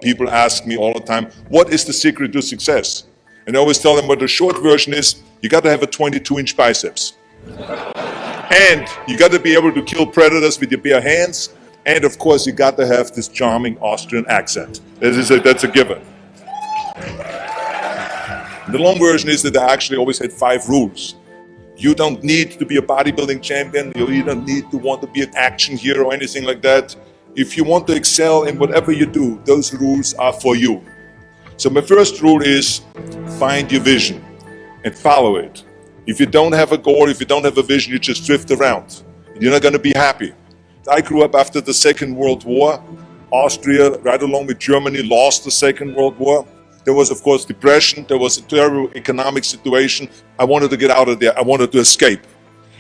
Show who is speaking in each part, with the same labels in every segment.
Speaker 1: people ask me all the time, what is the secret to success? And I always tell them what the short version is, you got to have a 22-inch biceps. And you got to be able to kill predators with your bare hands. And of course, you got to have this charming Austrian accent. That's a given. The long version is that I actually always had 5 rules. You don't need to be a bodybuilding champion. You don't need to want to be an action hero or anything like that. If you want to excel in whatever you do, those rules are for you. So my first rule is find your vision and follow it. If you don't have a goal, if you don't have a vision, you just drift around. You're not going to be happy. I grew up after the Second World War. Austria, right along with Germany, lost the Second World War. There was, of course, depression. There was a terrible economic situation. I wanted to get out of there. I wanted to escape.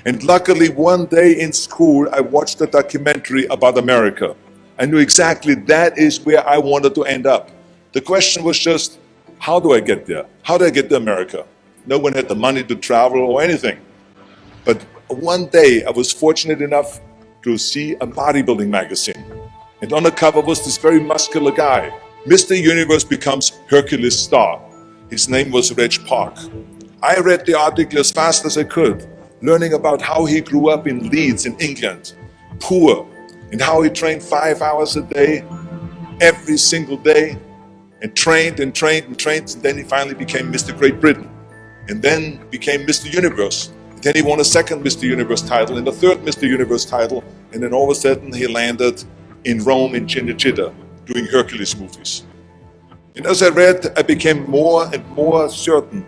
Speaker 1: And luckily, one day in school, I watched a documentary about America. I knew exactly that is where I wanted to end up. The question was just, how do I get there? How do I get to America? No one had the money to travel or anything. But one day, I was fortunate enough to see a bodybuilding magazine. And on the cover was this very muscular guy. Mr. Universe becomes Hercules star. His name was Reg Park. I read the article as fast as I could, learning about how he grew up in Leeds in England, poor, and how he trained 5 hours a day, every single day, and trained and trained and trained, and then he finally became Mr. Great Britain, and then became Mr. Universe. And then he won a second Mr. Universe title and a third Mr. Universe title, and then all of a sudden he landed in Rome in Cinecittà, doing Hercules movies. And as I read, I became more and more certain.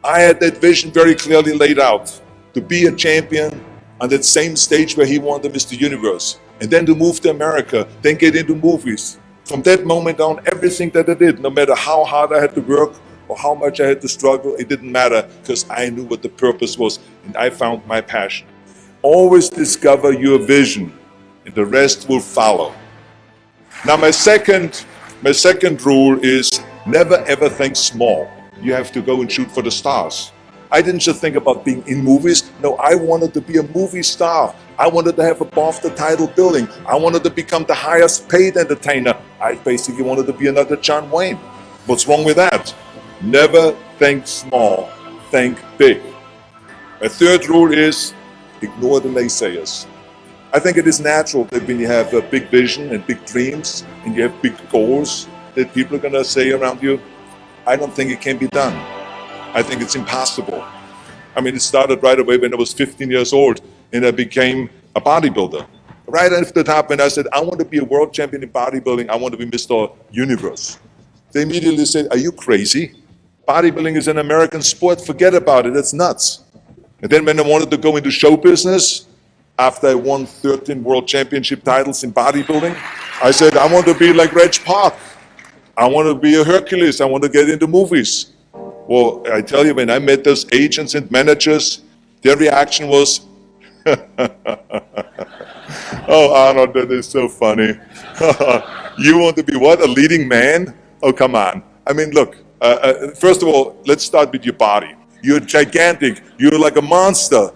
Speaker 1: I had that vision very clearly laid out, to be a champion on that same stage where he won the Mr. Universe, and then to move to America, then get into movies. From that moment on, everything that I did, no matter how hard I had to work or how much I had to struggle, it didn't matter, because I knew what the purpose was, and I found my passion. Always discover your vision, and the rest will follow. Now my second rule is never ever think small. You have to go and shoot for the stars. I didn't just think about being in movies. No, I wanted to be a movie star. I wanted to have above the title billing. I wanted to become the highest paid entertainer. I basically wanted to be another John Wayne. What's wrong with that? Never think small, think big. My third rule is ignore the naysayers. I think it is natural that when you have a big vision and big dreams and you have big goals, that people are going to say around you, I don't think it can be done. I think it's impossible. I mean, it started right away when I was 15 years old and I became a bodybuilder. Right after the top when I said, I want to be a world champion in bodybuilding, I want to be Mr. Universe. They immediately said, are you crazy? Bodybuilding is an American sport, forget about it, it's nuts. And then when I wanted to go into show business, after I won 13 world championship titles in bodybuilding, I said, I want to be like Reg Park. I want to be a Hercules. I want to get into movies. Well, I tell you, when I met those agents and managers, their reaction was, oh, Arnold, that is so funny. You want to be what, a leading man? Oh, come on. I mean, look, first of all, let's start with your body. You're gigantic. You're like a monster.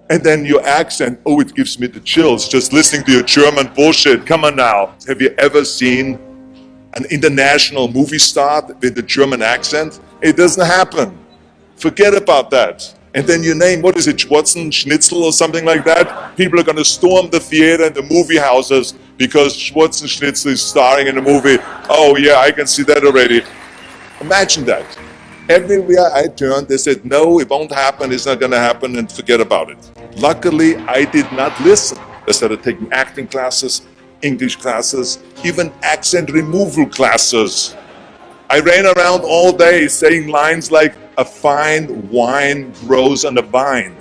Speaker 1: And then your accent, oh, it gives me the chills just listening to your German bullshit. Come on now. Have you ever seen an international movie star with a German accent? It doesn't happen. Forget about that. And then your name, what is it, Schwarzenegger or something like that? People are going to storm the theater and the movie houses because Schwarzenegger is starring in a movie. Oh yeah, I can see that already. Imagine that. Everywhere I turned, they said, no, it won't happen, it's not going to happen, and forget about it. Luckily, I did not listen. I started taking acting classes, English classes, even accent removal classes. I ran around all day saying lines like, a fine wine grows on a vine.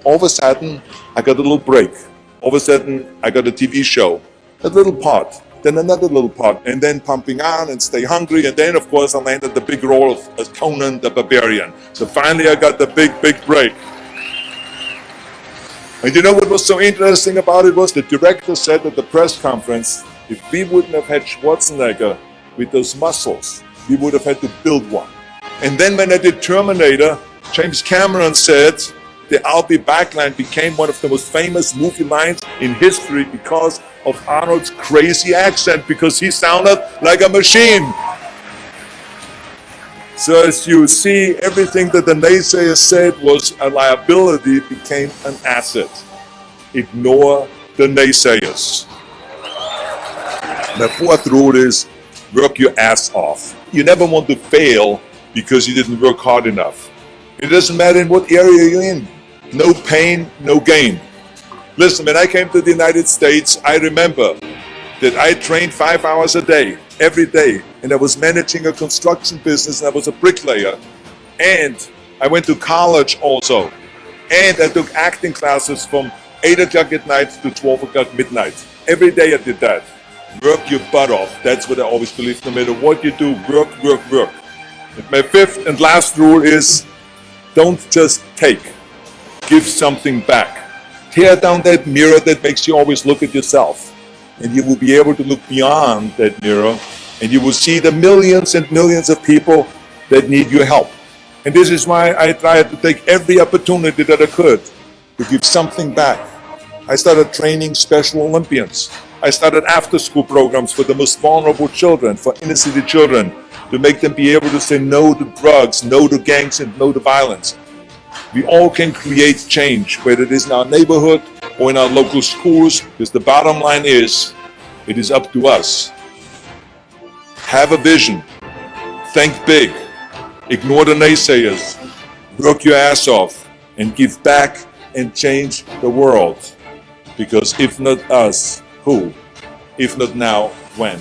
Speaker 1: All of a sudden, I got a little break. All of a sudden, I got a TV show, a little part. Then another little part, and then Pumping On and Stay Hungry, and then of course I landed the big role of Conan the Barbarian. So finally I got the big break. And you know what was so interesting about it was the director said at the press conference, if we wouldn't have had Schwarzenegger with those muscles, we would have had to build one. And then when I did Terminator, James Cameron said the I'll be back line became one of the most famous movie lines in history because of Arnold's crazy accent, because he sounded like a machine. So as you see, everything that the naysayers said was a liability became an asset. Ignore the naysayers. The fourth rule is work your ass off. You never want to fail because you didn't work hard enough. It doesn't matter in what area you're in. No pain, no gain. Listen, when I came to the United States, I remember that I trained 5 hours a day, every day, and I was managing a construction business, and I was a bricklayer, and I went to college also, and I took acting classes from 8 o'clock at night to 12 o'clock midnight. Every day I did that. Work your butt off. That's what I always believe. No matter what you do, work, work, work. And my fifth and last rule is, don't just take. Give something back. Tear down that mirror that makes you always look at yourself. And you will be able to look beyond that mirror, and you will see the millions and millions of people that need your help. And this is why I tried to take every opportunity that I could to give something back. I started training Special Olympians. I started after-school programs for the most vulnerable children, for inner city children, to make them be able to say no to drugs, no to gangs, and no to violence. We all can create change, whether it is in our neighborhood or in our local schools, because the bottom line is, it is up to us. Have a vision. Think big. Ignore the naysayers. Work your ass off and give back and change the world. Because if not us, who? If not now, when?